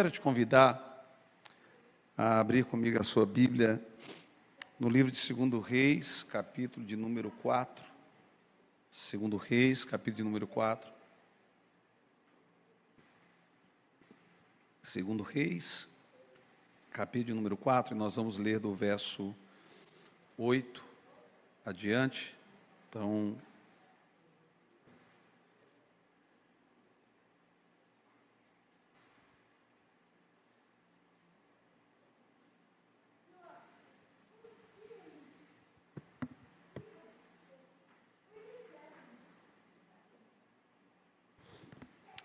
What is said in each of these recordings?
Quero te convidar a abrir comigo a sua Bíblia no livro de 2 Reis, capítulo de número 4. 2 Reis, capítulo de número 4. 2 Reis, capítulo de número 4, e nós vamos ler do verso 8 adiante. Então,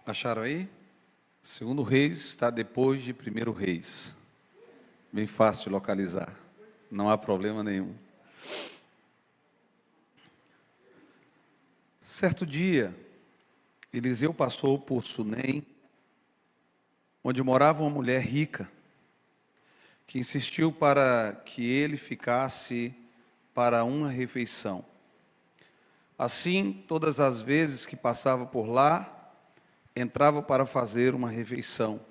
acharam aí? 2 Reis está depois de 1 Reis. Bem fácil de localizar. Não há problema nenhum. Certo dia, Eliseu passou por Sunem, onde morava uma mulher rica, que insistiu para que ele ficasse para uma refeição. Assim, todas as vezes que passava por lá, entrava para fazer uma refeição.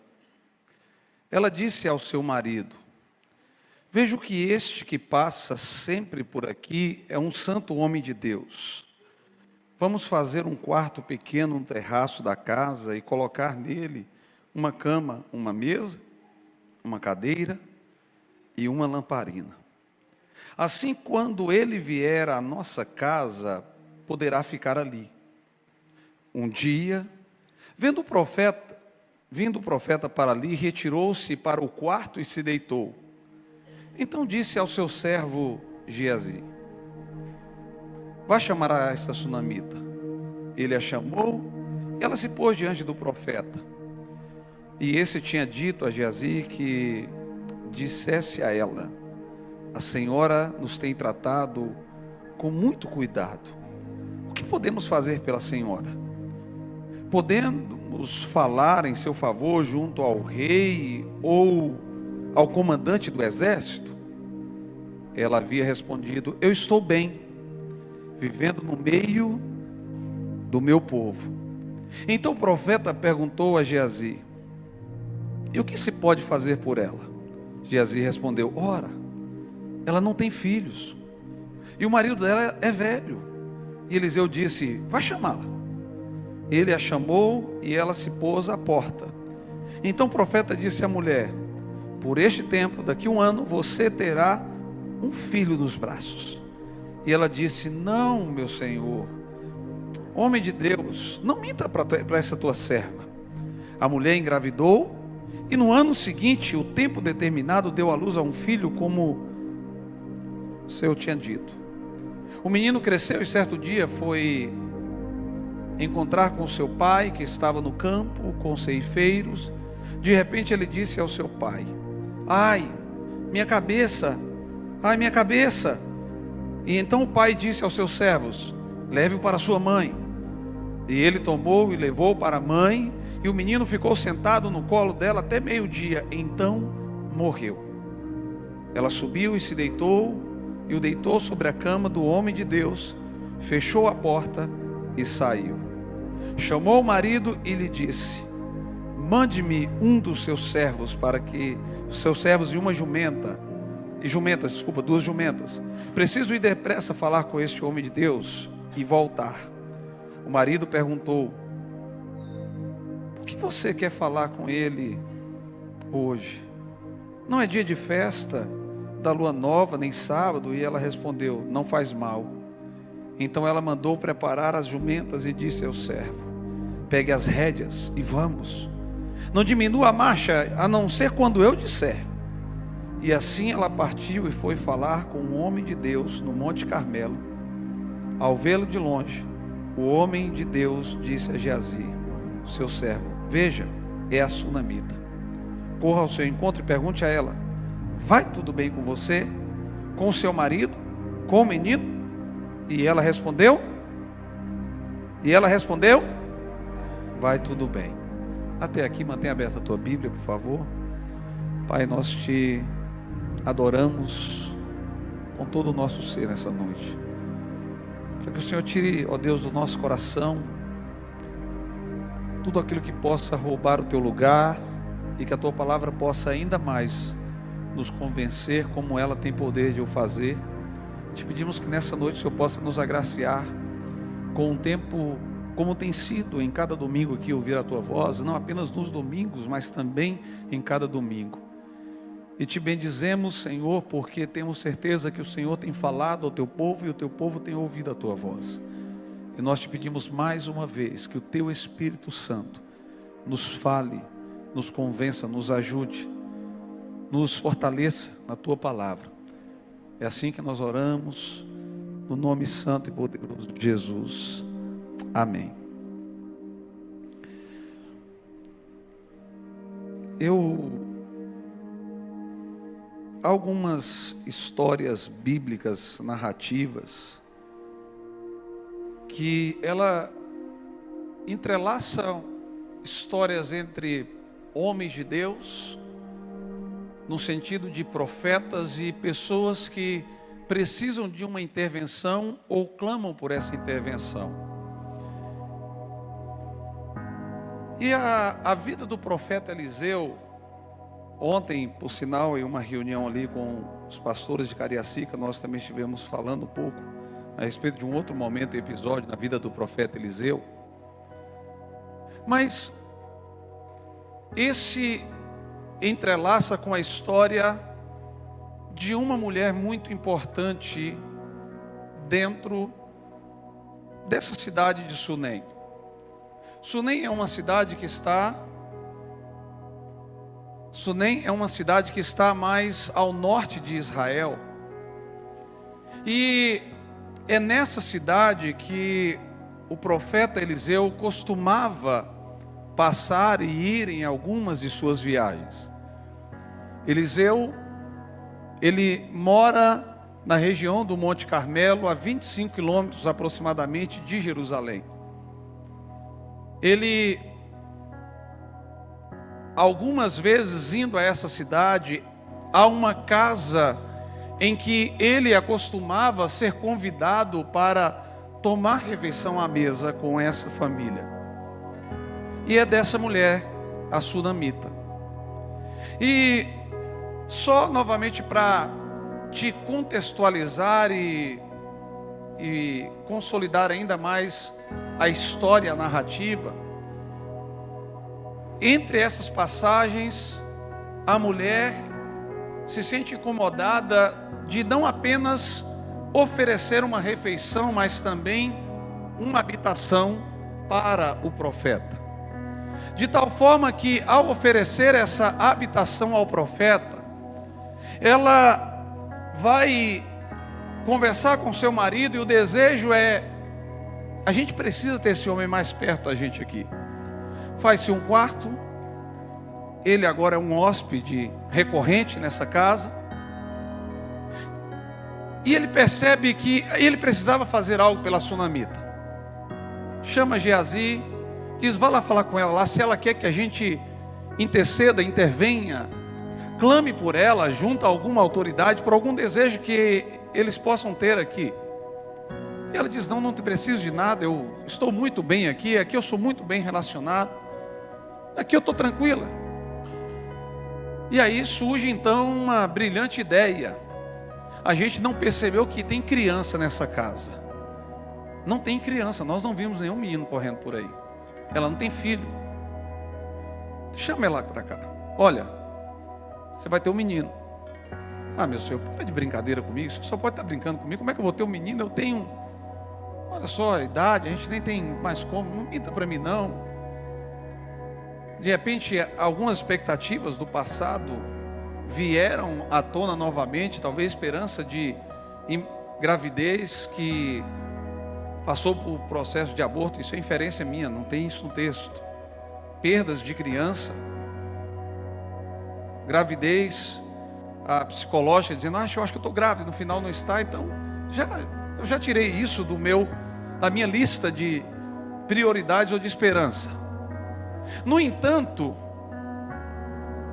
Ela disse ao seu marido: vejo que este que passa sempre por aqui é um santo homem de Deus. Vamos fazer um quarto pequeno no terraço da casa e colocar nele uma cama, uma mesa, uma cadeira e uma lamparina. Assim, quando ele vier à nossa casa, poderá ficar ali. Um dia, vindo o profeta para ali, retirou-se para o quarto e se deitou. Então disse ao seu servo Geazi: vá chamar a esta sunamita. Ele a chamou, e ela se pôs diante do profeta. E esse tinha dito a Geazi que dissesse a ela: a senhora nos tem tratado com muito cuidado. O que podemos fazer pela senhora? Podemos falar em seu favor junto ao rei ou ao comandante do exército? Ela havia respondido: eu estou bem, vivendo no meio do meu povo. Então o profeta perguntou a Geazi: e o que se pode fazer por ela? Geazi respondeu: ora, ela não tem filhos, e o marido dela é velho. E Eliseu disse: vai chamá-la. Ele a chamou e ela se pôs à porta. Então o profeta disse à mulher: por este tempo, daqui a um ano, você terá um filho nos braços. E ela disse: não, meu senhor, homem de Deus, não minta para essa tua serva. A mulher engravidou, e no ano seguinte, o tempo determinado, deu à luz a um filho, como o Senhor tinha dito. O menino cresceu e certo dia foi encontrar com seu pai, que estava no campo com os ceifeiros. De repente ele disse ao seu pai: ai, minha cabeça, ai, minha cabeça. E então o pai disse aos seus servos: leve-o para sua mãe. E ele tomou e levou para a mãe, e o menino ficou sentado no colo dela até meio-dia, então morreu. Ela subiu e se deitou, e o deitou sobre a cama do homem de Deus, fechou a porta e saiu. Chamou o marido e lhe disse: mande-me um dos seus servos, para que os seus servos e duas jumentas. Preciso ir depressa falar com este homem de Deus e voltar. O marido perguntou: por que você quer falar com ele hoje? Não é dia de festa da lua nova, nem sábado. E ela respondeu: não faz mal. Então ela mandou preparar as jumentas e disse ao servo: pegue as rédeas e vamos. Não diminua a marcha, a não ser quando eu disser. E assim ela partiu e foi falar com um homem de Deus no Monte Carmelo. Ao vê-lo de longe, o homem de Deus disse a Geazi, seu servo: veja, é a sunamita. Corra ao seu encontro e pergunte a ela: vai tudo bem com você? Com o seu marido? Com o menino? E ela respondeu: vai tudo bem. Até aqui, mantenha aberta a tua Bíblia, por favor. Pai, nós te adoramos com todo o nosso ser nessa noite. Para que o Senhor tire, ó Deus, do nosso coração tudo aquilo que possa roubar o teu lugar, e que a tua palavra possa ainda mais nos convencer, como ela tem poder de o fazer. Te pedimos que nessa noite o Senhor possa nos agraciar com um tempo, como tem sido em cada domingo aqui, ouvir a tua voz, não apenas nos domingos, mas também em cada domingo. E te bendizemos, Senhor, porque temos certeza que o Senhor tem falado ao teu povo e o teu povo tem ouvido a tua voz. E nós te pedimos mais uma vez que o teu Espírito Santo nos fale, nos convença, nos ajude, nos fortaleça na tua palavra. É assim que nós oramos, no nome santo e poderoso de Jesus. Amém. Algumas histórias bíblicas, narrativas, que ela entrelaça histórias entre homens de Deus, no sentido de profetas e pessoas que precisam de uma intervenção ou clamam por essa intervenção. E a vida do profeta Eliseu, ontem, por sinal, em uma reunião ali com os pastores de Cariacica, nós também estivemos falando um pouco a respeito de um outro momento e episódio na vida do profeta Eliseu. Mas esse entrelaça com a história de uma mulher muito importante dentro dessa cidade de Sunem. Sunem é uma cidade que está mais ao norte de Israel. E é nessa cidade que o profeta Eliseu costumava passar e ir em algumas de suas viagens. Eliseu, ele mora na região do Monte Carmelo, a 25 quilômetros aproximadamente de Jerusalém. Ele, algumas vezes indo a essa cidade, há uma casa em que ele acostumava ser convidado para tomar refeição à mesa com essa família. E é dessa mulher, a sunamita. E só novamente para te contextualizar e consolidar ainda mais a história, a narrativa, entre essas passagens, a mulher se sente incomodada de não apenas oferecer uma refeição, mas também uma habitação para o profeta. De tal forma que, ao oferecer essa habitação ao profeta, ela vai conversar com seu marido, e o desejo é: a gente precisa ter esse homem mais perto da gente aqui. Faz-se um quarto, ele agora é um hóspede recorrente nessa casa, e ele percebe que ele precisava fazer algo pela sunamita. Chama Geazi, diz: vá lá falar com ela lá, se ela quer que a gente interceda, intervenha, clame por ela, junto a alguma autoridade, por algum desejo que eles possam ter aqui. E ela diz: não te preciso de nada, eu estou muito bem aqui eu sou muito bem relacionado, aqui eu estou tranquila. E aí surge então uma brilhante ideia. A gente não percebeu que tem criança nessa casa. Não tem criança, nós não vimos nenhum menino correndo por aí. Ela não tem filho. Chama ela para cá. Olha, você vai ter um menino. Ah, meu senhor, para de brincadeira comigo. Você só pode estar brincando comigo. Como é que eu vou ter um menino? Eu tenho, olha só a idade, a gente nem tem mais como. Não minta para mim não. De repente, algumas expectativas do passado vieram à tona novamente. Talvez esperança de gravidez que passou por processo de aborto. Isso é inferência minha, não tem isso no texto. Perdas de criança, gravidez, a psicológica dizendo: eu acho que eu estou grávida, no final não está. Então eu já tirei isso da minha lista de prioridades ou de esperança. No entanto,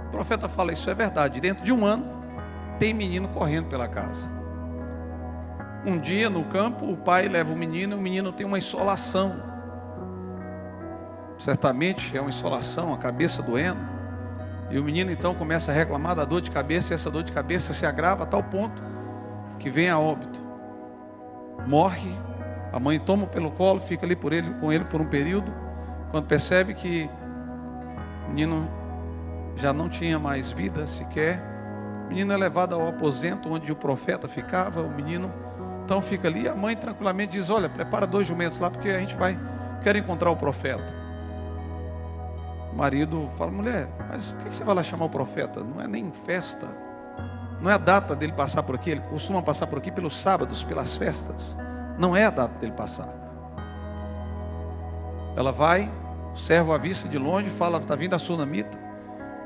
o profeta fala: isso é verdade, dentro de um ano tem menino correndo pela casa. Um dia no campo, o pai leva o menino tem uma insolação. Certamente é uma insolação, a cabeça doendo. E o menino então começa a reclamar da dor de cabeça, e essa dor de cabeça se agrava a tal ponto que vem a óbito. Morre, a mãe toma pelo colo, fica ali com ele por um período. Quando percebe que o menino já não tinha mais vida sequer, o menino é levado ao aposento onde o profeta ficava. O menino então fica ali, a mãe tranquilamente diz: olha, prepara 2 jumentos lá, porque a gente quer encontrar o profeta. O marido fala: mulher, mas por que você vai lá chamar o profeta? Não é nem festa, não é a data dele passar por aqui. Ele costuma passar por aqui pelos sábados, pelas festas. Não é a data dele passar. Ela vai, o servo avista de longe, fala: está vindo a sunamita.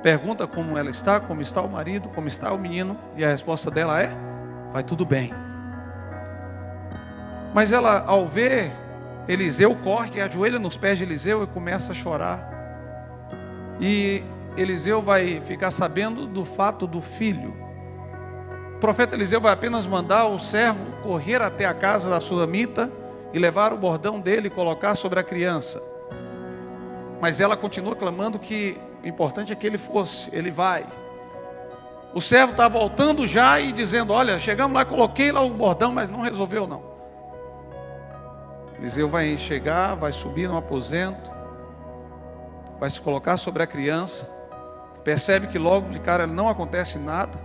Pergunta como ela está, como está o marido, como está o menino. E a resposta dela é: vai tudo bem. Mas ela, ao ver Eliseu, corre, ajoelha nos pés de Eliseu e começa a chorar. E Eliseu vai ficar sabendo do fato do filho. O profeta Eliseu vai apenas mandar o servo correr até a casa da sunamita e levar o bordão dele e colocar sobre a criança. Mas ela continua clamando que o importante é que ele fosse. Ele vai. O servo está voltando já e dizendo: olha, chegamos lá, coloquei lá o bordão, mas não resolveu não. Eliseu vai chegar, vai subir no aposento, vai se colocar sobre a criança, percebe que logo de cara não acontece nada.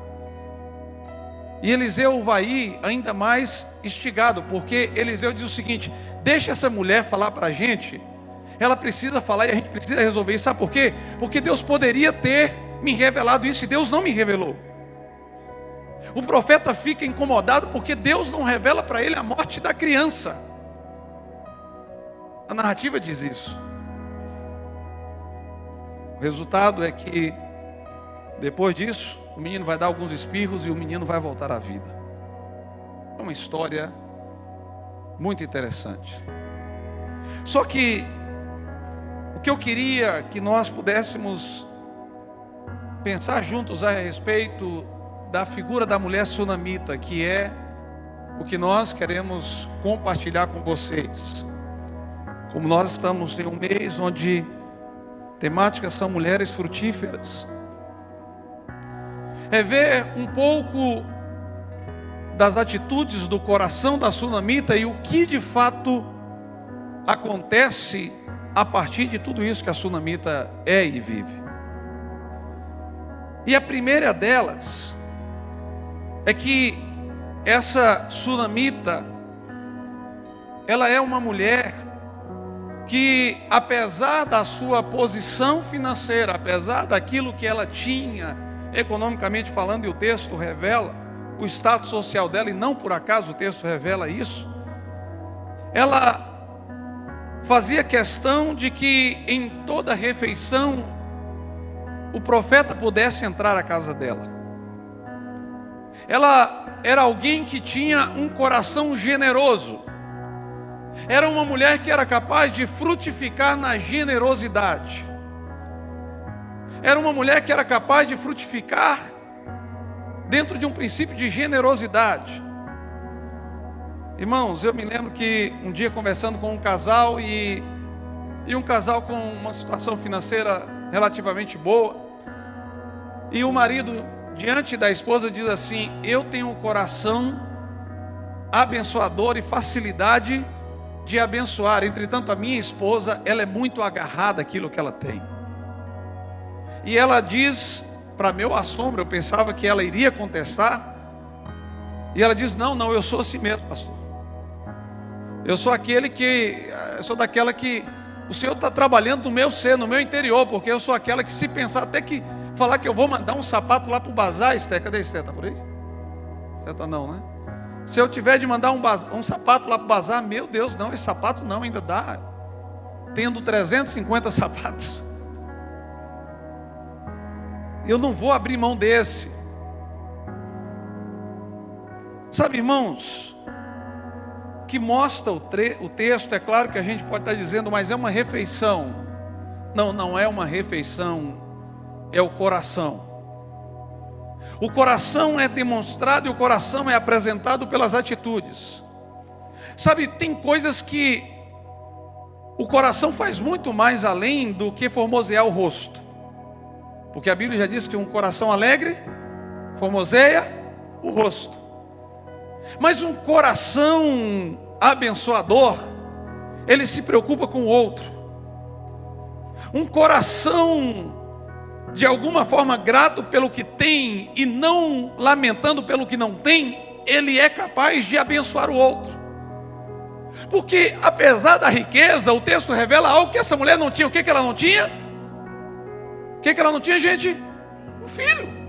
E Eliseu vai ir ainda mais instigado, porque Eliseu diz o seguinte: deixa essa mulher falar para a gente, ela precisa falar e a gente precisa resolver isso. Sabe por quê? Porque Deus poderia ter me revelado isso e Deus não me revelou. O profeta fica incomodado porque Deus não revela para ele a morte da criança. A narrativa diz isso. O resultado é que depois disso, o menino vai dar alguns espirros e o menino vai voltar à vida. É uma história muito interessante. Só que o que eu queria que nós pudéssemos pensar juntos a respeito da figura da mulher sunamita, que é o que nós queremos compartilhar com vocês. Como nós estamos em um mês onde temáticas são mulheres frutíferas, é ver um pouco das atitudes do coração da sunamita e o que de fato acontece a partir de tudo isso que a sunamita é e vive. E a primeira delas é que essa sunamita, ela é uma mulher que, apesar da sua posição financeira, apesar daquilo que ela tinha economicamente falando, e o texto revela o status social dela, e não por acaso o texto revela isso, ela fazia questão de que em toda refeição o profeta pudesse entrar à casa dela. Ela era alguém que tinha um coração generoso. Era uma mulher que era capaz de frutificar na generosidade. Era uma mulher que era capaz de frutificar dentro de um princípio de generosidade. Irmãos, eu me lembro que um dia conversando com um casal e um casal com uma situação financeira relativamente boa, e o marido diante da esposa diz assim: eu tenho um coração abençoador e facilidade de abençoar, entretanto a minha esposa, ela é muito agarrada àquilo que ela tem. E ela diz, para meu assombro, eu pensava que ela iria contestar, e ela diz: não, eu sou assim mesmo, pastor. Eu sou daquela que o Senhor está trabalhando no meu ser, no meu interior, porque eu sou aquela que, se pensar até que falar que eu vou mandar um sapato lá para o bazar, Esther, cadê Esther? Está por aí? Esther está não, né? Se eu tiver de mandar um sapato lá para o bazar, meu Deus, não, esse sapato não, ainda dá, tendo 350 sapatos, eu não vou abrir mão desse. Sabe, irmãos, que mostra o texto, é claro que a gente pode estar dizendo, mas é uma refeição. Não é uma refeição, é o coração. O coração é demonstrado e o coração é apresentado pelas atitudes. Sabe, tem coisas que o coração faz muito mais além do que formosear o rosto. Porque a Bíblia já diz que um coração alegre formoseia o rosto. Mas um coração abençoador, ele se preocupa com o outro. Um coração de alguma forma grato pelo que tem e não lamentando pelo que não tem, ele é capaz de abençoar o outro. Porque apesar da riqueza, o texto revela algo que essa mulher não tinha. O que ela não tinha? O que ela não tinha, gente? Um filho.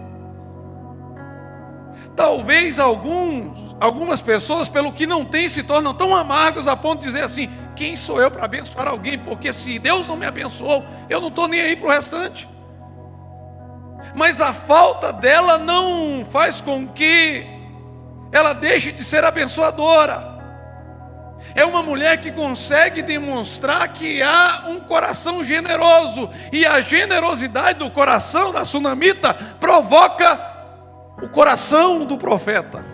Talvez algumas pessoas, pelo que não têm, se tornam tão amargos a ponto de dizer assim: quem sou eu para abençoar alguém? Porque se Deus não me abençoou, eu não estou nem aí para o restante. Mas a falta dela não faz com que ela deixe de ser abençoadora. É uma mulher que consegue demonstrar que há um coração generoso, e a generosidade do coração da sunamita provoca o coração do profeta.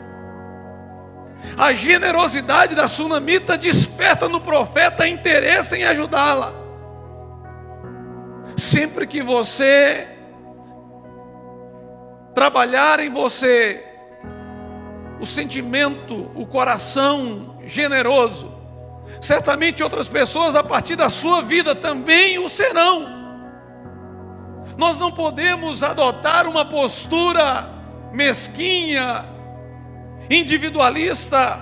A generosidade da sunamita desperta no profeta interesse em ajudá-la. Sempre que você trabalhar em você o sentimento, o coração generoso, certamente outras pessoas a partir da sua vida também o serão. Nós não podemos adotar uma postura mesquinha, individualista,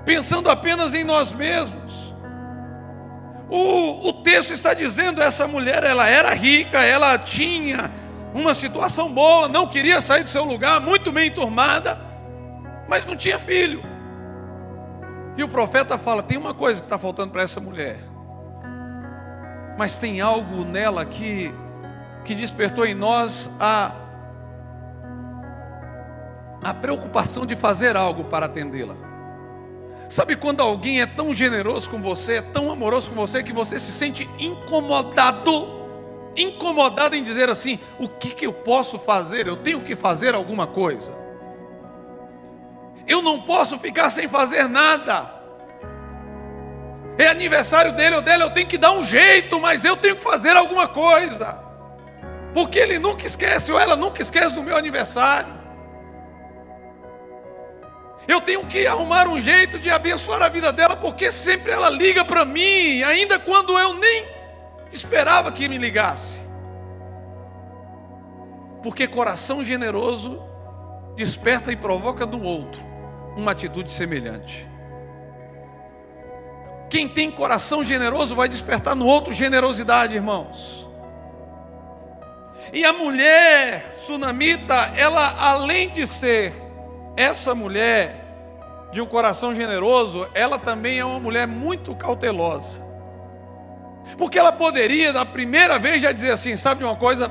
pensando apenas em nós mesmos. O texto está dizendo: essa mulher, ela era rica, ela tinha uma situação boa, não queria sair do seu lugar, muito bem enturmada, mas não tinha filho. E o profeta fala: tem uma coisa que está faltando para essa mulher, mas tem algo nela que despertou em nós a preocupação de fazer algo para atendê-la. Sabe quando alguém é tão generoso com você, é tão amoroso com você, que você se sente incomodado em dizer assim: o que eu posso fazer? Eu tenho que fazer alguma coisa. Eu não posso ficar sem fazer nada. É aniversário dele ou dela, eu tenho que dar um jeito, mas eu tenho que fazer alguma coisa. Porque ele nunca esquece, ou ela nunca esquece do meu aniversário. Eu tenho que arrumar um jeito de abençoar a vida dela, porque sempre ela liga para mim, ainda quando eu nem esperava que me ligasse. Porque coração generoso desperta e provoca no outro uma atitude semelhante. Quem tem coração generoso vai despertar no outro generosidade, irmãos. E a mulher sunamita, ela, além de ser essa mulher de um coração generoso, ela também é uma mulher muito cautelosa. Porque ela poderia, da primeira vez, já dizer assim: sabe de uma coisa?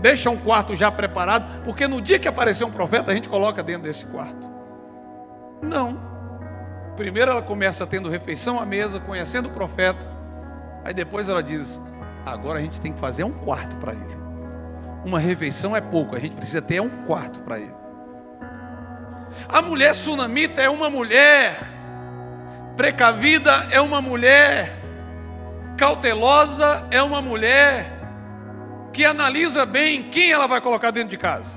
Deixa um quarto já preparado, porque no dia que aparecer um profeta, a gente coloca dentro desse quarto. Não. Primeiro ela começa tendo refeição à mesa, conhecendo o profeta. Aí depois ela diz: agora a gente tem que fazer um quarto para ele. Uma refeição é pouco, a gente precisa ter um quarto para ele. A mulher sunamita é uma mulher precavida, é uma mulher cautelosa, é uma mulher que analisa bem quem ela vai colocar dentro de casa.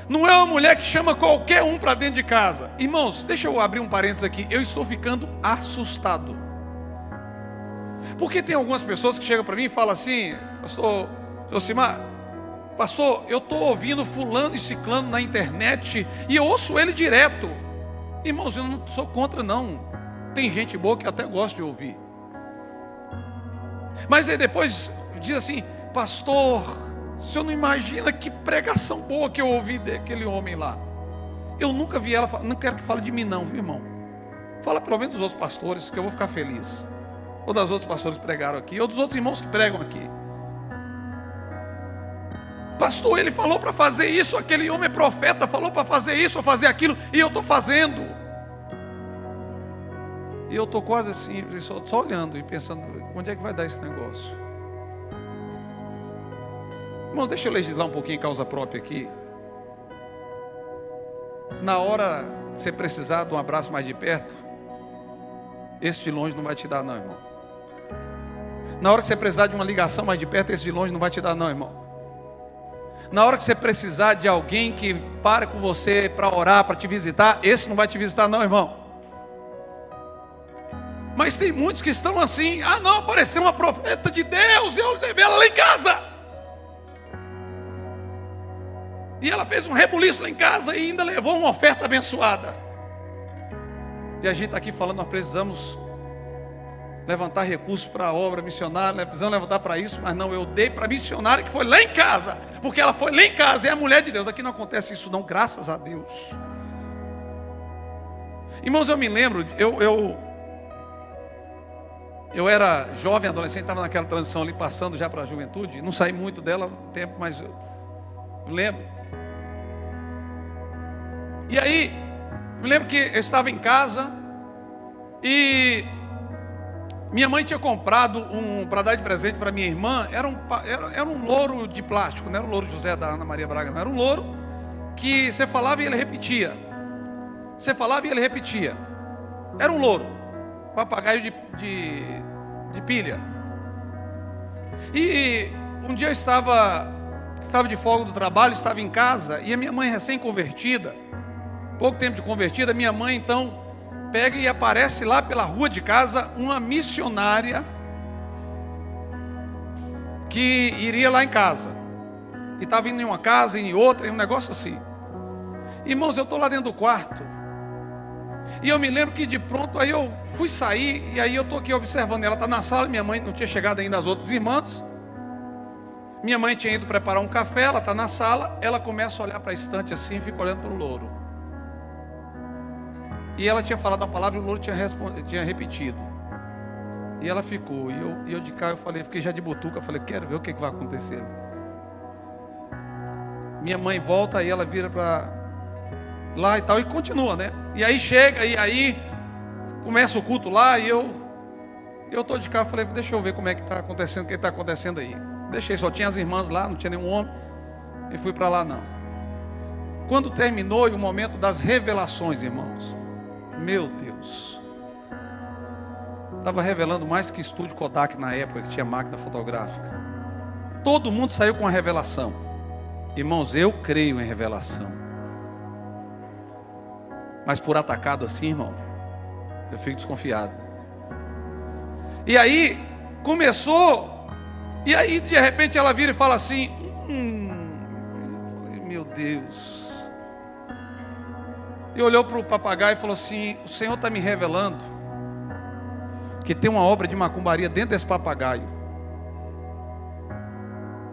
Não é uma mulher que chama qualquer um para dentro de casa. Irmãos, deixa eu abrir um parênteses aqui. Eu estou ficando assustado. Porque tem algumas pessoas que chegam para mim e falam assim: pastor Josimar, pastor, eu estou ouvindo fulano e ciclano na internet e eu ouço ele direto. Irmãos, eu não sou contra não. Tem gente boa que até gosta de ouvir. Mas aí depois diz assim: pastor, o senhor não imagina que pregação boa que eu ouvi daquele homem lá. Eu nunca vi ela falar. Não quero que fale de mim não, viu, irmão? Fala pelo menos dos outros pastores, que eu vou ficar feliz. Ou das outros pastores que pregaram aqui, ou dos outros irmãos que pregam aqui. Pastor, ele falou para fazer isso, aquele homem profeta falou para fazer isso, ou fazer aquilo, e eu estou fazendo. E eu estou quase assim, só olhando e pensando: onde é que vai dar esse negócio? Irmão, deixa eu legislar um pouquinho em causa própria aqui. Na hora que você precisar de um abraço mais de perto, esse de longe não vai te dar não, irmão. Na hora que você precisar de uma ligação mais de perto, esse de longe não vai te dar não, irmão. Na hora que você precisar de alguém que pare com você para orar, para te visitar, esse não vai te visitar não, irmão. Mas tem muitos que estão assim: ah não, apareceu uma profeta de Deus, eu levei ela lá em casa. E ela fez um rebuliço lá em casa e ainda levou uma oferta abençoada. E a gente está aqui falando, nós precisamos levantar recursos para a obra missionária, precisamos levantar para isso, mas não, eu dei para a missionária que foi lá em casa, porque ela foi lá em casa, é a mulher de Deus. Aqui não acontece isso não, graças a Deus. Irmãos, eu me lembro, eu era jovem, adolescente, estava naquela transição ali, passando já para a juventude, não saí muito dela no tempo, mas eu lembro. E aí, me lembro que eu estava em casa e minha mãe tinha comprado para dar de presente para minha irmã. Era um louro de plástico, não era o louro José da Ana Maria Braga, não. Era um louro que você falava e ele repetia. Você falava e ele repetia. Era um louro, papagaio de pilha. E um dia eu estava de folga do trabalho, estava em casa, e a minha mãe recém-convertida, pouco tempo de convertida, minha mãe então pega e aparece lá pela rua de casa uma missionária que iria lá em casa. E estava indo em uma casa, em outra, em um negócio assim. Irmãos, eu estou lá dentro do quarto. E eu me lembro que de pronto, aí eu fui sair, e aí eu estou aqui observando. Ela está na sala, minha mãe não tinha chegado ainda, as outras irmãs. Minha mãe tinha ido preparar um café, ela está na sala. Ela começa a olhar para a estante assim, fica olhando para o louro. E ela tinha falado a palavra e o louro tinha repetido. E ela ficou. E eu de cá, eu fiquei já de butuca. Eu falei, quero ver o que vai acontecer. Minha mãe volta, aí ela vira para lá e tal, e continua, né? E aí chega, e aí começa o culto lá, e eu estou de cá, eu falei, deixa eu ver como é que está acontecendo, o que está acontecendo aí. Deixei, só tinha as irmãs lá, não tinha nenhum homem, e fui para lá não. Quando terminou o momento das revelações, irmãos, meu Deus, estava revelando mais que estúdio Kodak na época, que tinha máquina fotográfica. Todo mundo saiu com a revelação. Irmãos, eu creio em revelação. Mas por atacado assim, irmão, eu fico desconfiado. E aí, começou, e aí de repente ela vira e fala assim, eu falei, meu Deus. E olhou para o papagaio e falou assim, o Senhor está me revelando que tem uma obra de macumbaria dentro desse papagaio.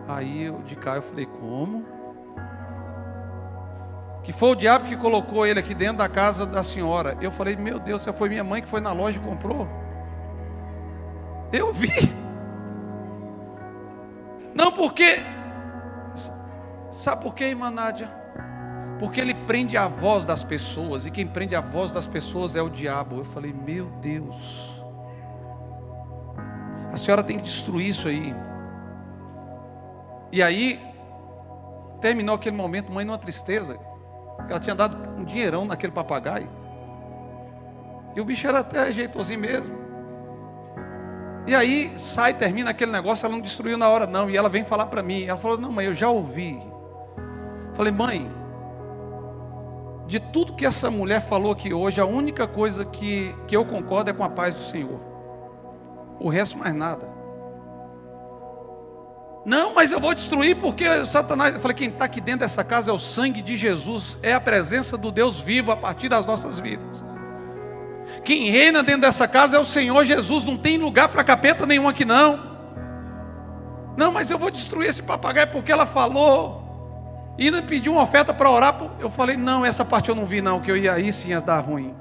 Aí eu de cá eu falei, como? Que foi o diabo que colocou ele aqui dentro da casa da senhora. Eu falei, meu Deus, foi minha mãe que foi na loja e comprou. Eu vi. Não, porque, sabe por quê, irmã Nádia? Porque ele prende a voz das pessoas, e quem prende a voz das pessoas é o diabo. Eu falei, meu Deus, a senhora tem que destruir isso aí. E aí, terminou aquele momento, mãe numa tristeza, ela tinha dado um dinheirão naquele papagaio, e o bicho era até jeitosinho mesmo. E aí, termina aquele negócio, ela não destruiu na hora não, e ela vem falar para mim, ela falou, não mãe, eu já ouvi. Eu falei, mãe, de tudo que essa mulher falou aqui hoje, a única coisa que eu concordo é com a paz do Senhor. O resto mais nada. Não, mas eu vou destruir porque Satanás... Eu falei, quem está aqui dentro dessa casa é o sangue de Jesus. É a presença do Deus vivo a partir das nossas vidas. Quem reina dentro dessa casa é o Senhor Jesus. Não tem lugar para capeta nenhum aqui não. Não, mas eu vou destruir esse papagaio porque ela falou... E ainda pediu uma oferta para orar. Eu falei, não, essa parte eu não vi não, que eu ia aí sim ia dar ruim.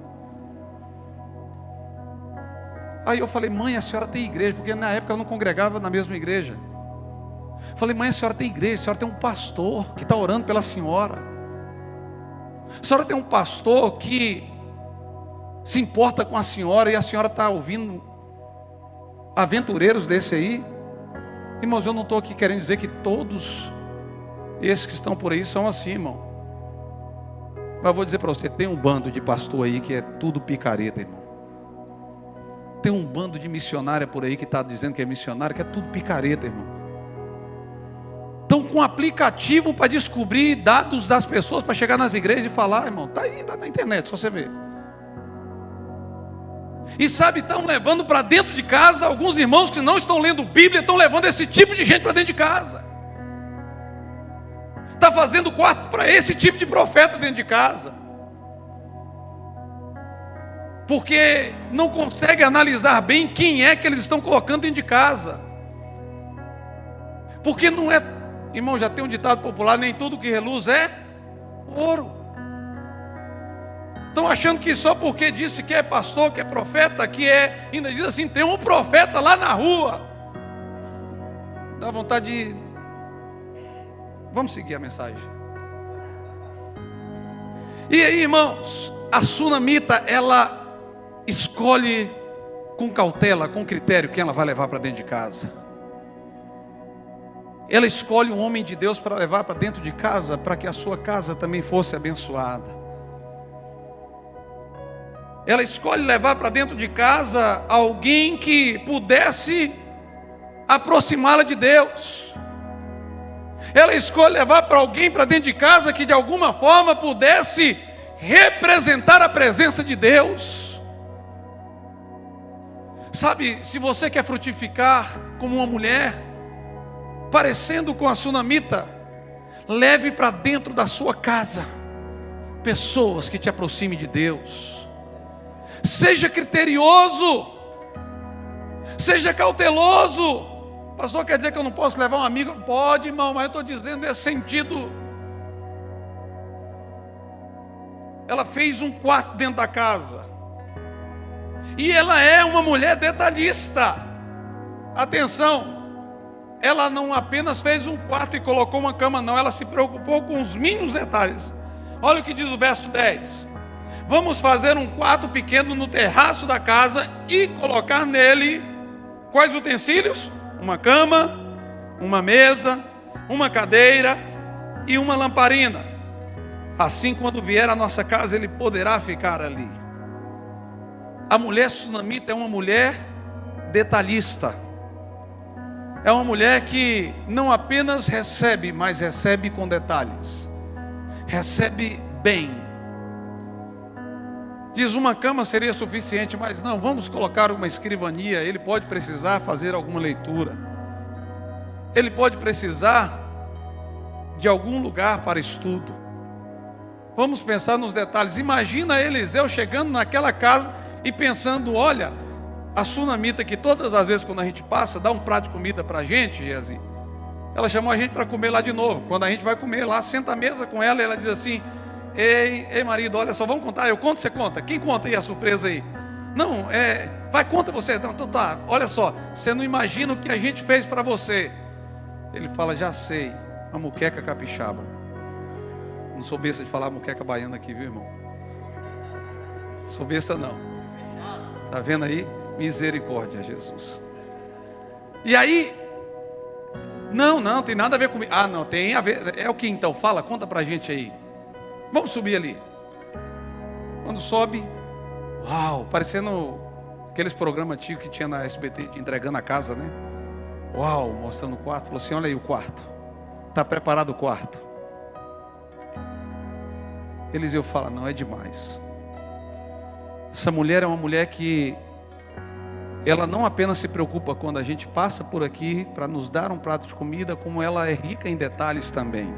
Aí eu falei, mãe, a senhora tem igreja, porque na época eu não congregava na mesma igreja. Eu falei, mãe, a senhora tem igreja, a senhora tem um pastor que está orando pela senhora. A senhora tem um pastor que se importa com a senhora, e a senhora está ouvindo aventureiros desse aí. Irmãos, eu não estou aqui querendo dizer que todos esses que estão por aí são assim, irmão. Mas eu vou dizer para você, tem um bando de pastor aí que é tudo picareta, irmão. Tem um bando de missionária por aí que está dizendo que é missionária, que é tudo picareta, irmão. Estão com aplicativo para descobrir dados das pessoas para chegar nas igrejas e falar, irmão. Está aí na internet, só você ver. E sabe, estão levando para dentro de casa alguns irmãos que não estão lendo Bíblia, estão levando esse tipo de gente para dentro de casa. Está fazendo quarto para esse tipo de profeta dentro de casa. Porque não consegue analisar bem quem é que eles estão colocando dentro de casa. Porque não é, irmão, já tem um ditado popular, nem tudo que reluz é ouro. Estão achando que só porque disse que é pastor, que é profeta, que é, ainda diz assim, tem um profeta lá na rua. Dá vontade de... Vamos seguir a mensagem. E aí, irmãos, a sunamita, ela escolhe com cautela, com critério, quem ela vai levar para dentro de casa. Ela escolhe um homem de Deus para levar para dentro de casa, para que a sua casa também fosse abençoada. Ela escolhe levar para dentro de casa alguém que pudesse aproximá-la de Deus. Ela escolhe levar para alguém para dentro de casa que de alguma forma pudesse representar a presença de Deus. Sabe, se você quer frutificar como uma mulher, parecendo com a sunamita, leve para dentro da sua casa pessoas que te aproximem de Deus. Seja criterioso, seja cauteloso. Pastor, quer dizer que eu não posso levar um amigo? Pode, irmão, mas eu estou dizendo nesse sentido. Ela fez um quarto dentro da casa, e ela é uma mulher detalhista. Atenção, ela não apenas fez um quarto e colocou uma cama, não, ela se preocupou com os mínimos detalhes. Olha o que diz o verso 10. Vamos fazer um quarto pequeno no terraço da casa e colocar nele quais utensílios? Uma cama, uma mesa, uma cadeira e uma lamparina. Assim, quando vier à nossa casa, ele poderá ficar ali. A mulher sunamita é uma mulher detalhista. É uma mulher que não apenas recebe, mas recebe com detalhes. Recebe bem. Diz, uma cama seria suficiente, mas não, vamos colocar uma escrivania. Ele pode precisar fazer alguma leitura. Ele pode precisar de algum lugar para estudo. Vamos pensar nos detalhes. Imagina Eliseu chegando naquela casa e pensando, olha, a sunamita que todas as vezes quando a gente passa, dá um prato de comida para a gente, Gezi. Ela chamou a gente para comer lá de novo. Quando a gente vai comer lá, senta à mesa com ela e ela diz assim, Ei marido, olha só, vamos contar, eu conto, você conta. Quem conta aí a surpresa aí? Não, vai, conta você. Não, então tá, olha só, você não imagina o que a gente fez para você. Ele fala, já sei, a muqueca capixaba. Não sou besta de falar muqueca baiana aqui, viu, irmão? Sou besta não. Tá vendo aí? Misericórdia, Jesus. E aí, não tem nada a ver comigo. Ah, não, tem a ver. É o que então? Fala, conta pra gente aí. Vamos subir ali. Quando sobe, uau, parecendo aqueles programas antigos que tinha na SBT de entregando a casa, né? Uau, mostrando o quarto. Falou assim, olha aí o quarto. Está preparado o quarto? Eliseu fala, não, é demais. Essa mulher é uma mulher que ela não apenas se preocupa quando a gente passa por aqui para nos dar um prato de comida, como ela é rica em detalhes também.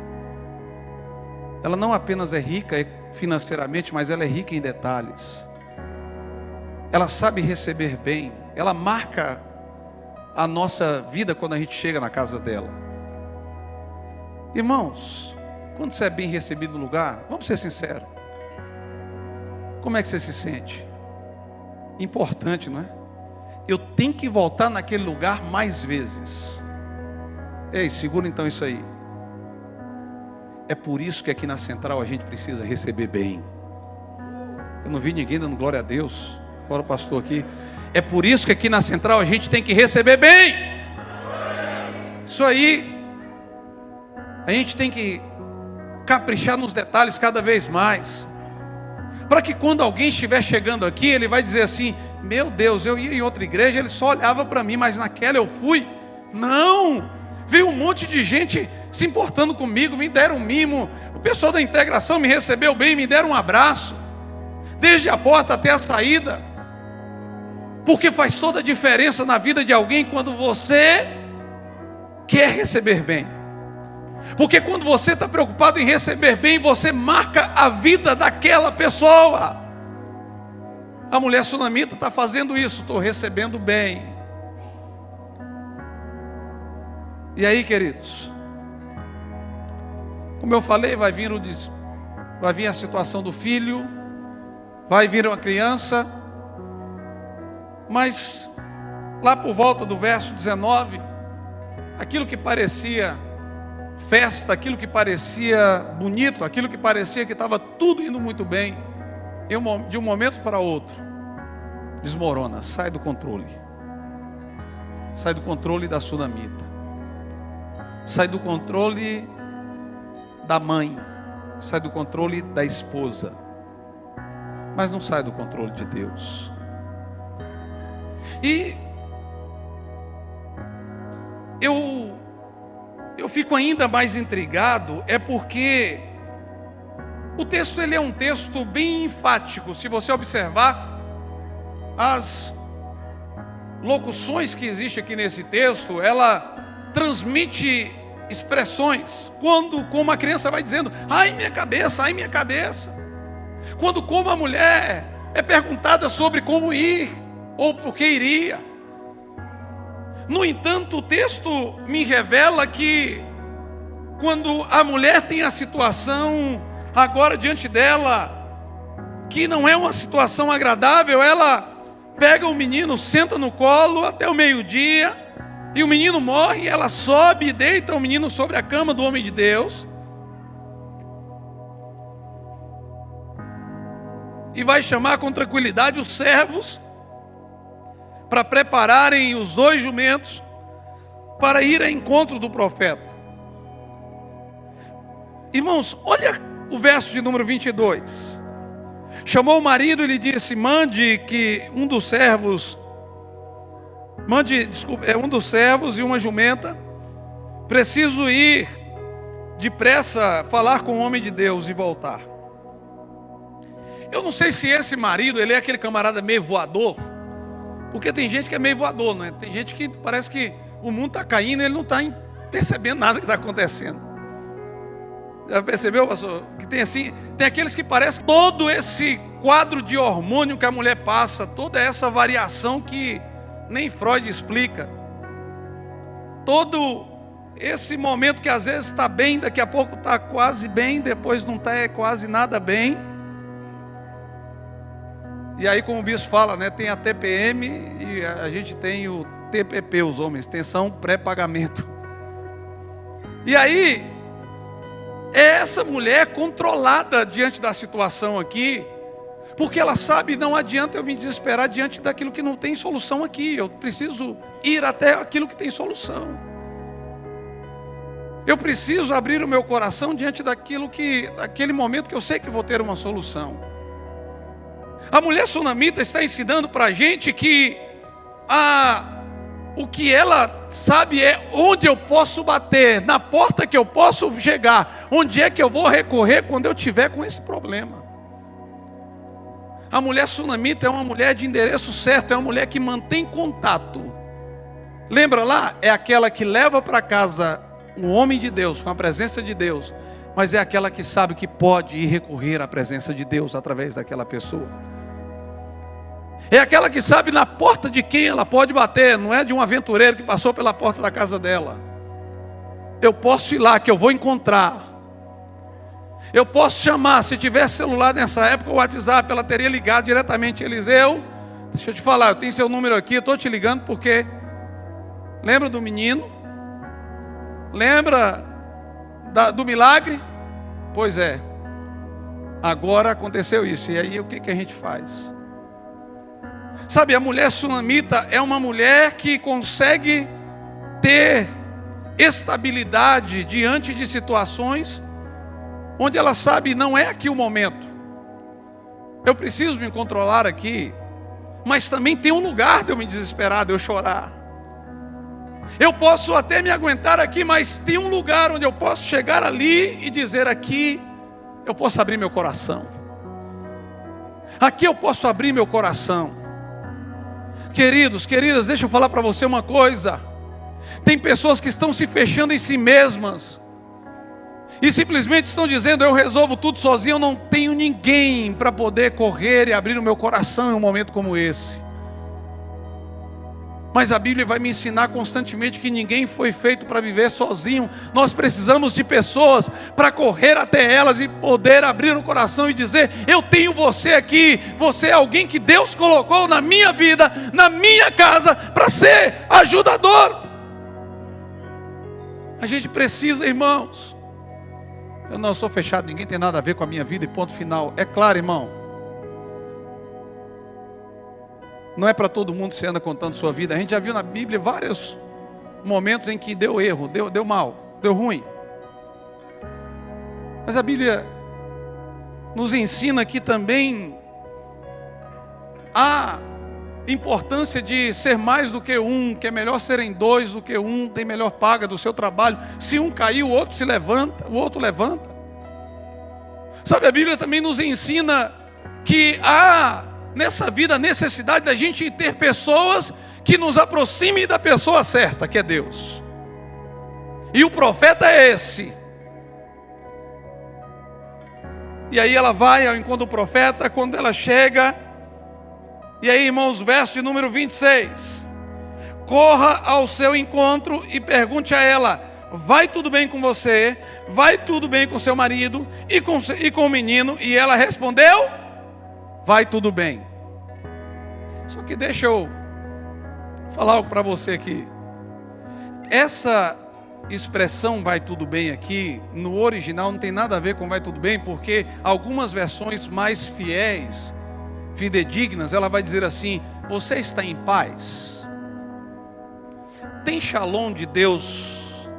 Ela não apenas é rica financeiramente, mas ela é rica em detalhes. Ela sabe receber bem. Ela marca a nossa vida quando a gente chega na casa dela. Irmãos, quando você é bem recebido no lugar, vamos ser sinceros. Como é que você se sente? Importante, não é? Eu tenho que voltar naquele lugar mais vezes. Ei, segura então isso aí. É por isso que aqui na Central a gente precisa receber bem. Eu não vi ninguém dando glória a Deus, fora o pastor aqui. É por isso que aqui na Central a gente tem que receber bem. Isso aí. A gente tem que caprichar nos detalhes cada vez mais. Para que quando alguém estiver chegando aqui, ele vai dizer assim, Meu Deus, eu ia em outra igreja, ele só olhava para mim, mas naquela eu fui. Não, veio um monte de gente se importando comigo, me deram um mimo. O pessoal da integração me recebeu bem, me deram um abraço, desde a porta até a saída. Porque faz toda a diferença na vida de alguém quando você quer receber bem. Porque quando você está preocupado em receber bem, você marca a vida daquela pessoa. A mulher sunamita está fazendo isso, estou recebendo bem. E aí, queridos, como eu falei, vai vir a situação do filho, vai vir uma criança, mas lá por volta do verso 19, aquilo que parecia festa, aquilo que parecia bonito, aquilo que parecia que estava tudo indo muito bem, de um momento para outro, desmorona, sai do controle da sunamita, sai do controle da mãe, sai do controle da esposa, mas não sai do controle de Deus. E eu fico ainda mais intrigado, é porque o texto ele é um texto bem enfático. Se você observar as locuções que existem aqui nesse texto, ela transmite expressões. Quando, como a criança vai dizendo, ai minha cabeça, ai minha cabeça. Quando, como a mulher é perguntada sobre como ir, ou por que iria. No entanto, o texto me revela que quando a mulher tem a situação agora diante dela, que não é uma situação agradável, ela pega o menino, senta no colo até o meio-dia, e o menino morre, ela sobe e deita o menino sobre a cama do homem de Deus, e vai chamar com tranquilidade os servos, para prepararem os 2 jumentos, para ir ao encontro do profeta. Irmãos, olha o verso de número 22. Chamou o marido e lhe disse, um dos servos e uma jumenta, preciso ir depressa falar com o homem de Deus e voltar. Eu não sei se esse marido, ele é aquele camarada meio voador, porque tem gente que é meio voador, né? Tem gente que parece que o mundo está caindo e ele não está percebendo nada que está acontecendo. Já percebeu, pastor? Que tem aqueles que parecem todo esse quadro de hormônio que a mulher passa, toda essa variação que nem Freud explica. Todo esse momento que às vezes está bem, daqui a pouco está quase bem, depois não está quase nada bem. E aí, como o bispo fala, né, tem a TPM e a gente tem o TPP, os homens, tensão pré-pagamento. E aí, é essa mulher controlada diante da situação aqui, porque ela sabe, não adianta eu me desesperar diante daquilo que não tem solução aqui, eu preciso ir até aquilo que tem solução. Eu preciso abrir o meu coração diante daquele momento que eu sei que vou ter uma solução. A mulher sunamita está ensinando para a gente que o que ela sabe é onde eu posso bater, na porta que eu posso chegar, onde é que eu vou recorrer quando eu tiver com esse problema. A mulher sunamita é uma mulher de endereço certo, é uma mulher que mantém contato. Lembra lá? É aquela que leva para casa um homem de Deus, com a presença de Deus, mas é aquela que sabe que pode ir recorrer à presença de Deus através daquela pessoa. É aquela que sabe na porta de quem ela pode bater, não é de um aventureiro que passou pela porta da casa dela. Eu posso ir lá, que eu vou encontrar. Eu posso chamar, se tivesse celular nessa época, o WhatsApp, ela teria ligado diretamente. Eliseu, deixa eu te falar, eu tenho seu número aqui, eu estou te ligando porque... Lembra do menino? Lembra do milagre? Pois é, agora aconteceu isso, e aí o que a gente faz? Sabe, a mulher sunamita é uma mulher que consegue ter estabilidade diante de situações onde ela sabe, não é aqui o momento. Eu preciso me controlar aqui. Mas também tem um lugar de eu me desesperar, de eu chorar. Eu posso até me aguentar aqui, mas tem um lugar onde eu posso chegar ali e dizer: aqui eu posso abrir meu coração. Aqui eu posso abrir meu coração. Queridos, queridas, deixa eu falar para você uma coisa. Tem pessoas que estão se fechando em si mesmas e simplesmente estão dizendo: eu resolvo tudo sozinho, eu não tenho ninguém para poder correr e abrir o meu coração em um momento como esse. Mas a Bíblia vai me ensinar constantemente que ninguém foi feito para viver sozinho. Nós precisamos de pessoas para correr até elas e poder abrir o coração e dizer: eu tenho você aqui, você é alguém que Deus colocou na minha vida, na minha casa, para ser ajudador. A gente precisa, irmãos. Eu não sou fechado, ninguém tem nada a ver com a minha vida e ponto final. É claro, irmão. Não é para todo mundo que você anda contando sua vida. A gente já viu na Bíblia vários momentos em que deu erro, deu mal, deu ruim. Mas a Bíblia nos ensina aqui também a importância de ser mais do que um, que é melhor serem dois do que um, tem melhor paga do seu trabalho. Se um cair, o outro se levanta, o outro levanta. Sabe, a Bíblia também nos ensina que nessa vida, a necessidade da gente ter pessoas que nos aproximem da pessoa certa, que é Deus. E o profeta é esse. E aí ela vai ao encontro do profeta. Quando ela chega, e aí, irmãos, verso de número 26: corra ao seu encontro e pergunte a ela: vai tudo bem com você? Vai tudo bem com seu marido e com o menino? E ela respondeu: vai tudo bem. Só que deixa eu falar algo para você aqui. Essa expressão vai tudo bem aqui, no original não tem nada a ver com vai tudo bem, porque algumas versões mais fidedignas, ela vai dizer assim: você está em paz? Tem shalom de Deus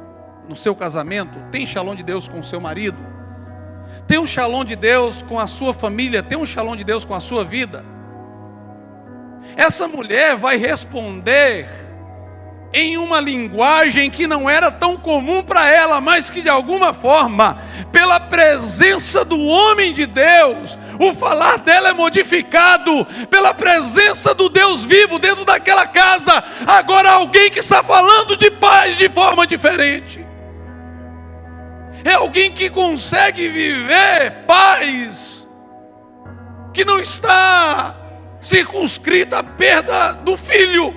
no seu casamento? Tem shalom de Deus com o seu marido? Tem um shalom de Deus com a sua família? Tem um shalom de Deus com a sua vida? Essa mulher vai responder em uma linguagem que não era tão comum para ela, mas que de alguma forma, pela presença do homem de Deus, o falar dela é modificado, pela presença do Deus vivo dentro daquela casa. Agora alguém que está falando de paz de forma diferente. É alguém que consegue viver paz, que não está circunscrita à perda do filho.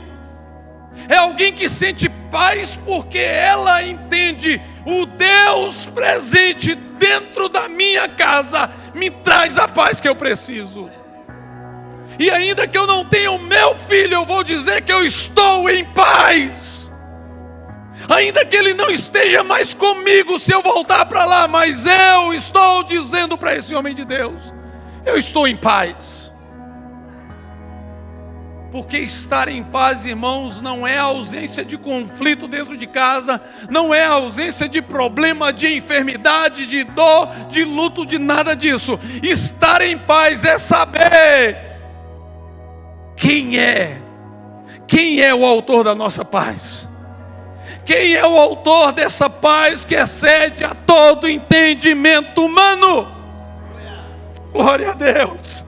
É alguém que sente paz porque ela entende: o Deus presente dentro da minha casa me traz a paz que eu preciso. E ainda que eu não tenha o meu filho, eu vou dizer que eu estou em paz. Ainda que ele não esteja mais comigo se eu voltar para lá, mas eu estou dizendo para esse homem de Deus: eu estou em paz. Porque estar em paz, irmãos, não é a ausência de conflito dentro de casa, não é a ausência de problema, de enfermidade, de dor, de luto, de nada disso. Estar em paz é saber quem é o autor da nossa paz. Quem é o autor dessa paz que excede a todo entendimento humano? Glória a Deus.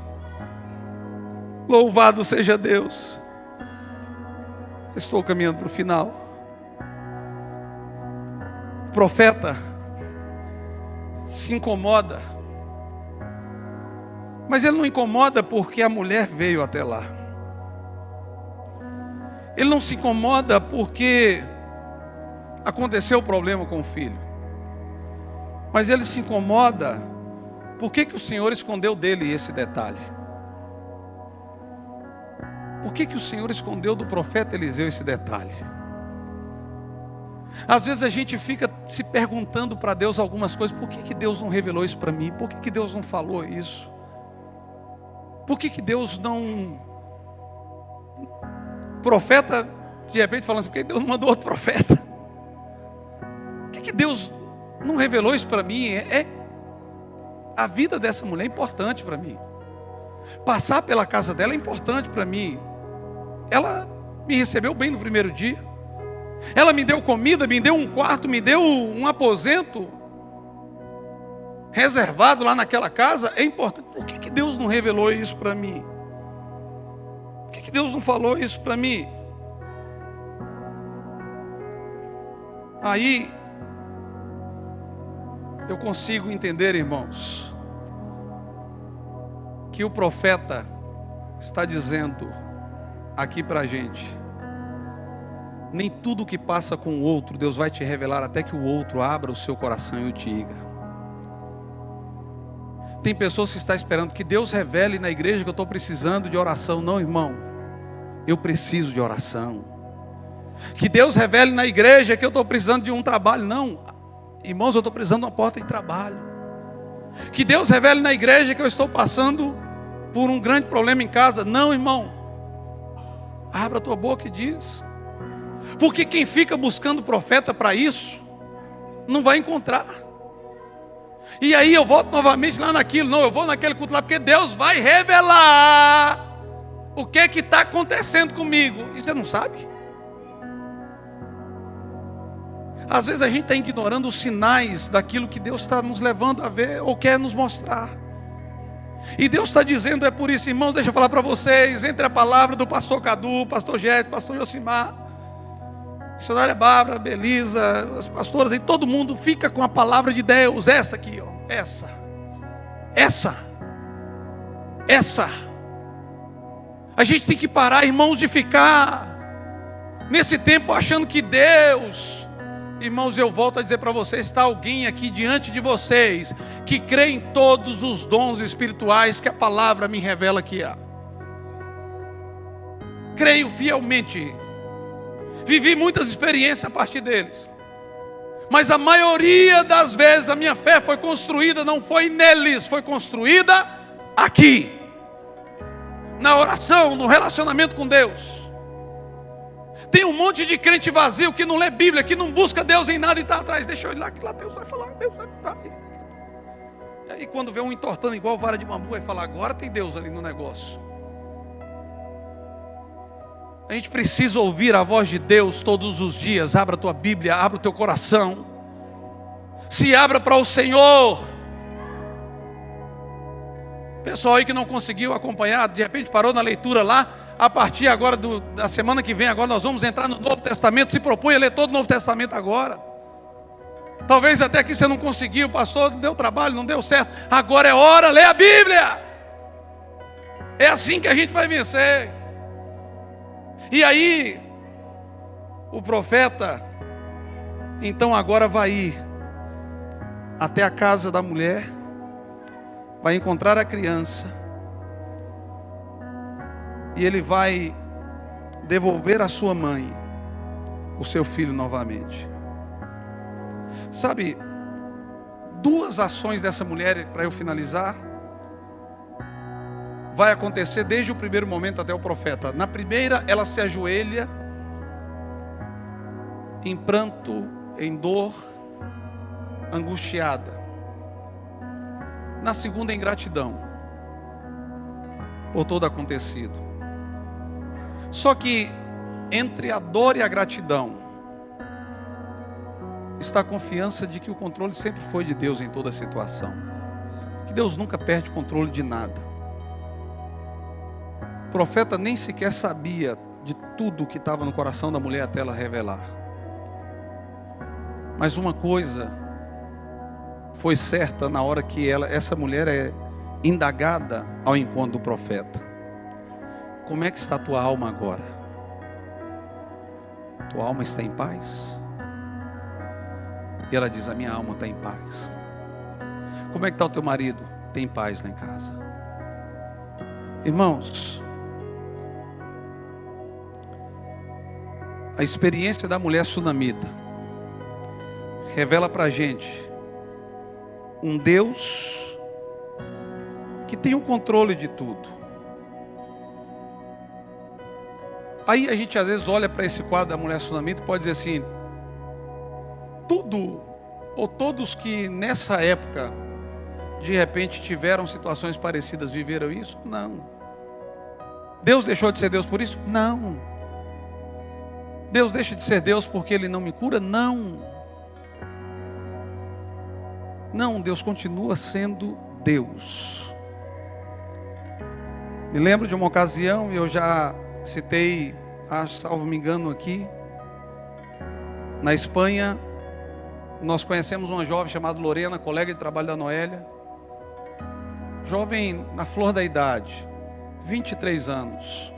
Louvado seja Deus. Estou caminhando para o final. O profeta se incomoda. Mas ele não incomoda porque a mulher veio até lá. Ele não se incomoda porque aconteceu o problema com o filho. Mas ele se incomoda porque que o Senhor escondeu dele esse detalhe. Por que o Senhor escondeu do profeta Eliseu esse detalhe? Às vezes a gente fica se perguntando para Deus algumas coisas. Por que Deus não revelou isso para mim? Por que Deus não falou isso? Por que Deus não... Profeta, de repente falando assim: por que Deus não mandou outro profeta? Por que Deus não revelou isso para mim? A vida dessa mulher é importante para mim. Passar pela casa dela é importante para mim. ela me recebeu bem no primeiro dia. Ela me deu comida, me deu um quarto, me deu um aposento reservado lá naquela casa. É importante. Por que Deus não revelou isso para mim? Por que Deus não falou isso para mim? Aí eu consigo entender, irmãos, que o profeta está dizendo aqui para a gente: nem tudo que passa com o outro Deus vai te revelar até que o outro abra o seu coração e o diga. Tem pessoas que estão esperando que Deus revele na igreja que eu estou precisando de oração. Não, irmão, eu preciso de oração. Que Deus revele na igreja que eu estou precisando de um trabalho. Não, irmãos, eu estou precisando de uma porta de trabalho. Que Deus revele na igreja que eu estou passando por um grande problema em casa. Não, irmão, abra a tua boca e diz. Porque quem fica buscando profeta para isso, não vai encontrar. E aí eu volto novamente lá naquilo. Não, eu vou naquele culto lá, porque Deus vai revelar o que está acontecendo comigo. E você não sabe? Às vezes a gente está ignorando os sinais daquilo que Deus está nos levando a ver ou quer nos mostrar. E Deus está dizendo, é por isso, irmãos, deixa eu falar para vocês, entre a palavra do pastor Cadu, pastor Jéssica, pastor Josimar, missionária Bárbara, Belisa, as pastoras aí, todo mundo fica com a palavra de Deus, essa aqui, ó, essa. A gente tem que parar, irmãos, de ficar nesse tempo achando que Deus... Irmãos, eu volto a dizer para vocês, está alguém aqui diante de vocês que crê em todos os dons espirituais que a palavra me revela que há. Creio fielmente. Vivi muitas experiências a partir deles. Mas a maioria das vezes a minha fé foi construída, não foi neles, foi construída aqui. Na oração, no relacionamento com Deus. Tem um monte de crente vazio que não lê Bíblia, que não busca Deus em nada e está atrás. Deixa eu ir lá, que lá Deus vai falar, Deus vai mudar. E aí quando vê um entortando igual vara de bambu, vai falar, agora tem Deus ali no negócio. A gente precisa ouvir a voz de Deus todos os dias. Abra a tua Bíblia, abra o teu coração. Se abra para o Senhor. Pessoal aí que não conseguiu acompanhar, de repente parou na leitura lá. A partir agora da semana que vem, agora nós vamos entrar no Novo Testamento. Se propõe a ler todo o Novo Testamento agora. Talvez até aqui você não conseguiu, pastor, não deu trabalho, não deu certo. Agora é hora, lê a Bíblia. É assim que a gente vai vencer. E aí, o profeta, então agora vai ir até a casa da mulher, vai encontrar a criança, e ele vai devolver à sua mãe o seu filho novamente. Sabe, duas ações dessa mulher, para eu finalizar, vai acontecer desde o primeiro momento até o profeta. Na primeira, ela se ajoelha, em pranto, em dor, angustiada. Na segunda, em gratidão, por todo acontecido. Só que entre a dor e a gratidão está a confiança de que o controle sempre foi de Deus em toda situação. Que Deus nunca perde o controle de nada. O profeta nem sequer sabia de tudo que estava no coração da mulher até ela revelar. Mas uma coisa foi certa na hora que essa mulher é indagada ao encontro do profeta. Como é que está a tua alma agora? Tua alma está em paz? E ela diz, a minha alma está em paz. Como é que está o teu marido? Tem paz lá em casa. Irmãos, a experiência da mulher sunamita revela para a gente um Deus que tem o controle de tudo. Aí a gente às vezes olha para esse quadro da mulher sunamita e pode dizer assim, tudo, ou todos que nessa época, de repente tiveram situações parecidas, viveram isso? Não. Deus deixou de ser Deus por isso? Não. Deus deixa de ser Deus porque Ele não me cura? Não. Não, Deus continua sendo Deus. Me lembro de uma ocasião, e eu já citei, salvo me engano aqui, na Espanha, nós conhecemos uma jovem chamada Lorena, colega de trabalho da Noélia. Jovem na flor da idade, 23 anos,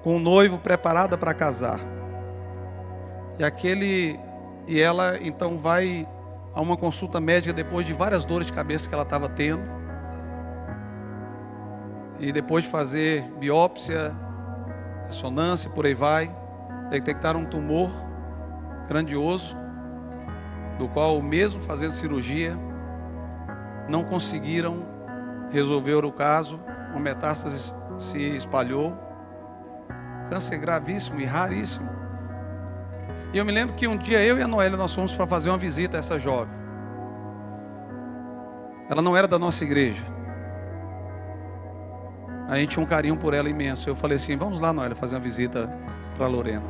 com um noivo preparada para casar. E ela então vai a uma consulta médica depois de várias dores de cabeça que ela estava tendo. E depois de fazer biópsia, ressonância, por aí vai, detectaram um tumor grandioso, do qual mesmo fazendo cirurgia, não conseguiram resolver o caso. Uma metástase se espalhou, câncer gravíssimo e raríssimo. E eu me lembro que um dia eu e a Noélia, nós fomos para fazer uma visita a essa jovem. Ela não era da nossa igreja. A gente tinha um carinho por ela imenso. Eu falei assim, vamos lá, Noélia, fazer uma visita para a Lorena.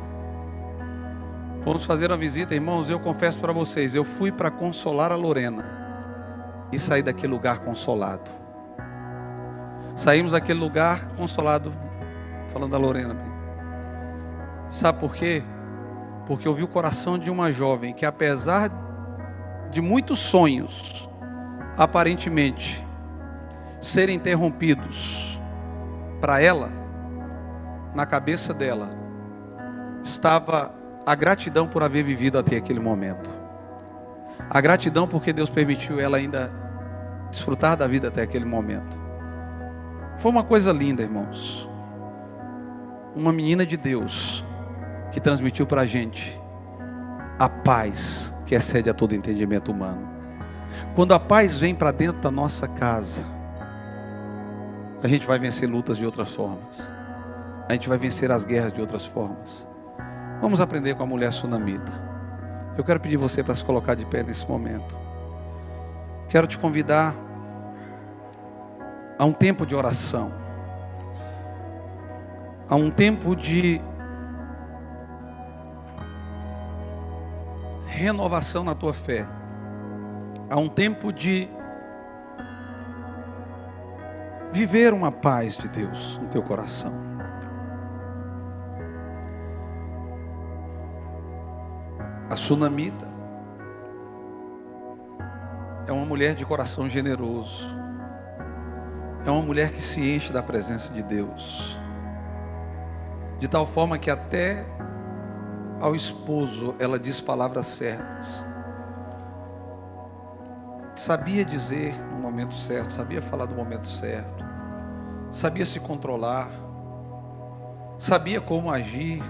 Vamos fazer uma visita, irmãos. Eu confesso para vocês, eu fui para consolar a Lorena e saí daquele lugar consolado. Saímos daquele lugar consolado, falando da Lorena. Sabe por quê? Porque eu vi o coração de uma jovem que, apesar de muitos sonhos, aparentemente, serem interrompidos, para ela, na cabeça dela, estava a gratidão por haver vivido até aquele momento. A gratidão porque Deus permitiu ela ainda desfrutar da vida até aquele momento. Foi uma coisa linda, irmãos. Uma menina de Deus que transmitiu para a gente a paz que excede a todo entendimento humano. Quando a paz vem para dentro da nossa casa, a gente vai vencer lutas de outras formas. A gente vai vencer as guerras de outras formas. Vamos aprender com a mulher sunamita. Eu quero pedir você para se colocar de pé nesse momento. Quero te convidar a um tempo de oração, a um tempo de renovação na tua fé, a um tempo de viver uma paz de Deus no teu coração. A sunamita é uma mulher de coração generoso. É uma mulher que se enche da presença de Deus, de tal forma que até ao esposo ela diz palavras certas. Sabia dizer no momento certo, sabia falar no momento certo, sabia se controlar, sabia como agir.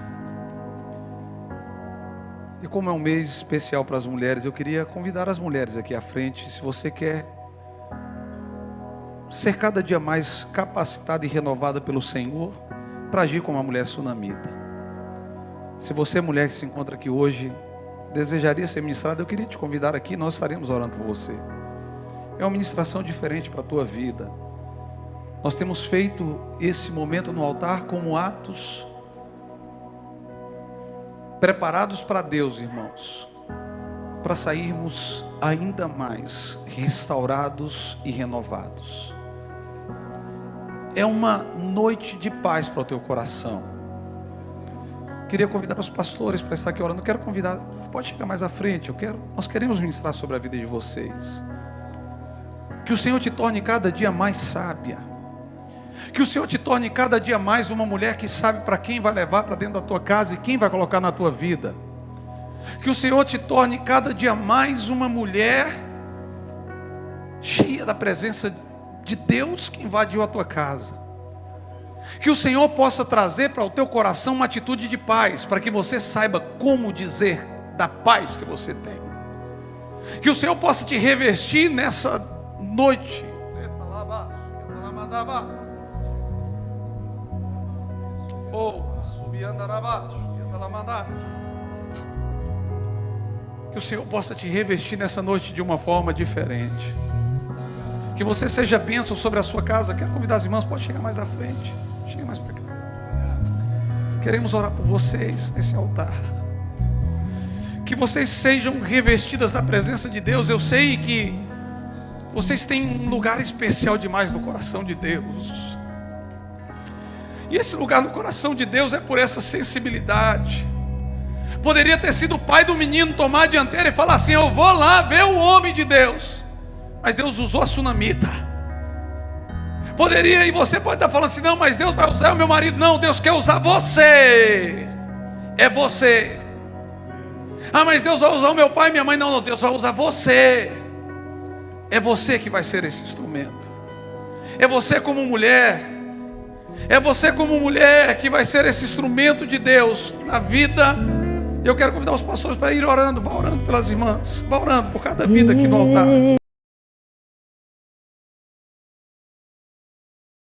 E como é um mês especial para as mulheres, eu queria convidar as mulheres aqui à frente. Se você quer ser cada dia mais capacitada e renovada pelo Senhor, para agir como uma mulher sunamita. Se você, mulher que se encontra aqui hoje, desejaria ser ministrada, eu queria te convidar aqui, nós estaremos orando por você. É uma ministração diferente para a tua vida. Nós temos feito esse momento no altar como atos preparados para Deus, irmãos, para sairmos ainda mais restaurados e renovados. É uma noite de paz para o teu coração. Queria convidar os pastores para estar aqui orando. Eu quero convidar, pode chegar mais à frente. Nós queremos ministrar sobre a vida de vocês. Que o Senhor te torne cada dia mais sábia. Que o Senhor te torne cada dia mais uma mulher que sabe para quem vai levar para dentro da tua casa e quem vai colocar na tua vida. Que o Senhor te torne cada dia mais uma mulher cheia da presença de Deus que invadiu a tua casa. Que o Senhor possa trazer para o teu coração uma atitude de paz, para que você saiba como dizer da paz que você tem. Que o Senhor possa te revestir nessa noite. Que o Senhor possa te revestir nessa noite de uma forma diferente. Que você seja bênção sobre a sua casa. Quero convidar as irmãs, pode chegar mais à frente. Chega mais para cá. queremos orar por vocês nesse altar. Que vocês sejam revestidas da presença de Deus. Eu sei que vocês têm um lugar especial demais no coração de Deus. E esse lugar no coração de Deus é por essa sensibilidade. Poderia ter sido o pai do menino tomar a dianteira e falar assim: eu vou lá ver o homem de Deus. Mas Deus usou a sunamita. Poderia, e você pode estar falando assim: não, mas Deus vai usar o meu marido. Não, Deus quer usar você. É você. Ah, mas Deus vai usar o meu pai e minha mãe. Não, não, Deus vai usar você. É você que vai ser esse instrumento. É você como mulher. É você como mulher que vai ser esse instrumento de Deus na vida. Eu quero convidar os pastores para ir orando. Vá orando pelas irmãs. Vá orando por cada vida aqui no altar.